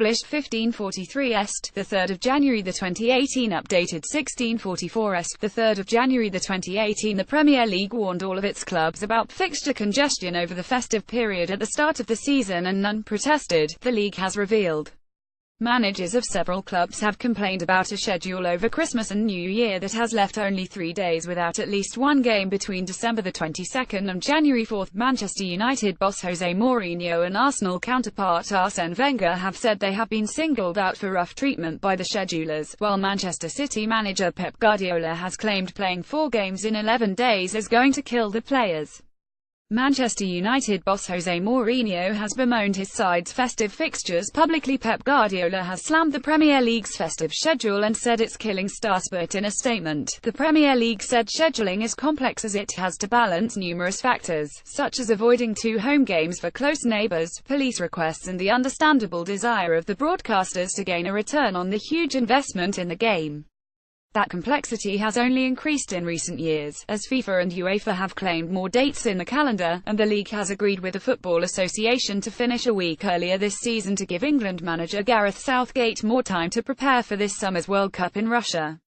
published 1543 est, 3 January 2018, updated 1644 est, 3 January 2018. The Premier League warned all of its clubs about fixture congestion over the festive period at the start of the season, and none protested, the league has revealed. Managers of several clubs have complained about a schedule over Christmas and New Year that has left only 3 days without at least one game between December 22nd and January 4th. Manchester United boss Jose Mourinho and Arsenal counterpart Arsene Wenger have said they have been singled out for rough treatment by the schedulers, while Manchester City manager Pep Guardiola has claimed playing 4 games in 11 days is going to kill the players. Manchester United boss Jose Mourinho has bemoaned his side's festive fixtures publicly. Pep Guardiola has slammed the Premier League's festive schedule and said it's killing stars, but in a statement, the Premier League said scheduling is complex as it has to balance numerous factors, such as avoiding 2 home games for close neighbours, police requests and the understandable desire of the broadcasters to gain a return on the huge investment in the game. That complexity has only increased in recent years, as FIFA and UEFA have claimed more dates in the calendar, and the league has agreed with the Football Association to finish a week earlier this season to give England manager Gareth Southgate more time to prepare for this summer's World Cup in Russia.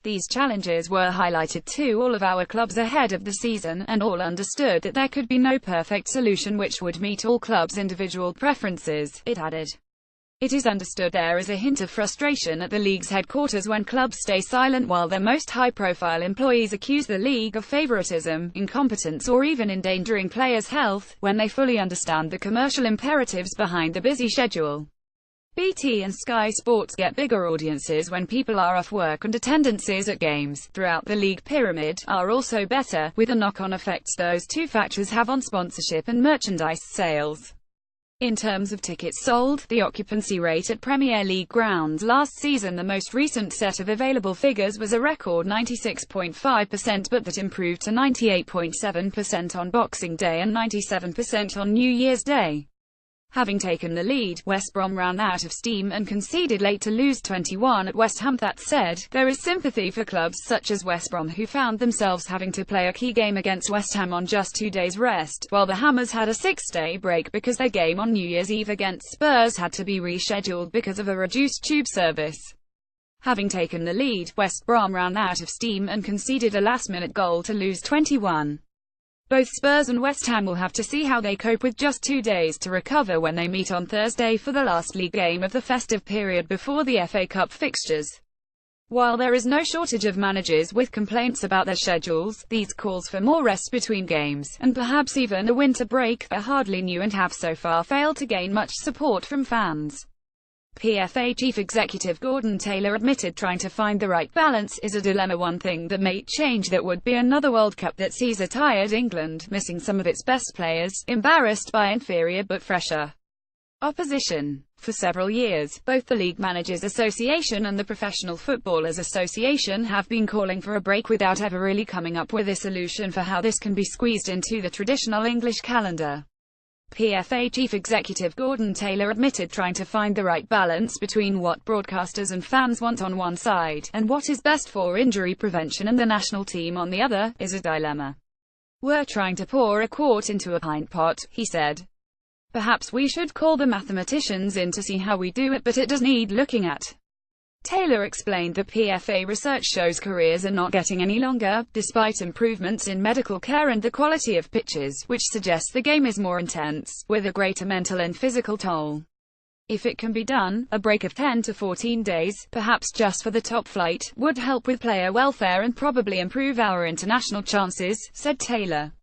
These challenges were highlighted to all of our clubs ahead of the season, and all understood that there could be no perfect solution which would meet all clubs' individual preferences, it added. It is understood there is a hint of frustration at the league's headquarters when clubs stay silent while their most high-profile employees accuse the league of favoritism, incompetence or even endangering players' health, when they fully understand the commercial imperatives behind the busy schedule. BT and Sky Sports get bigger audiences when people are off work, and attendances at games throughout the league pyramid are also better, with the knock-on effects those 2 factors have on sponsorship and merchandise sales. In terms of tickets sold, the occupancy rate at Premier League grounds last season, the most recent set of available figures, was a record 96.5%, but that improved to 98.7% on Boxing Day and 97% on New Year's Day. Having taken the lead, West Brom ran out of steam and conceded late to lose 21 at West Ham. That said, there is sympathy for clubs such as West Brom, who found themselves having to play a key game against West Ham on just 2 days rest, while the Hammers had a 6-day break because their game on New Year's Eve against Spurs had to be rescheduled because of a reduced tube service. Having taken the lead, West Brom ran out of steam and conceded a last-minute goal to lose 21. Both Spurs and West Ham will have to see how they cope with just 2 days to recover when they meet on Thursday for the last league game of the festive period before the FA Cup fixtures. While there is no shortage of managers with complaints about their schedules, these calls for more rest between games, and perhaps even a winter break, are hardly new and have so far failed to gain much support from fans. PFA Chief Executive Gordon Taylor admitted trying to find the right balance is a dilemma. One thing that may change that would be another World Cup that sees a tired England missing some of its best players, embarrassed by inferior but fresher opposition. For several years, both the League Managers Association and the Professional Footballers Association have been calling for a break without ever really coming up with a solution for how this can be squeezed into the traditional English calendar. PFA Chief Executive Gordon Taylor admitted trying to find the right balance between what broadcasters and fans want on one side, and what is best for injury prevention and the national team on the other, is a dilemma. "We're trying to pour a quart into a pint pot," he said. "Perhaps we should call the mathematicians in to see how we do it, but it does need looking at." Taylor explained that PFA research shows careers are not getting any longer, despite improvements in medical care and the quality of pitches, which suggests the game is more intense, with a greater mental and physical toll. If it can be done, a break of 10 to 14 days, perhaps just for the top flight, would help with player welfare and probably improve our international chances, said Taylor.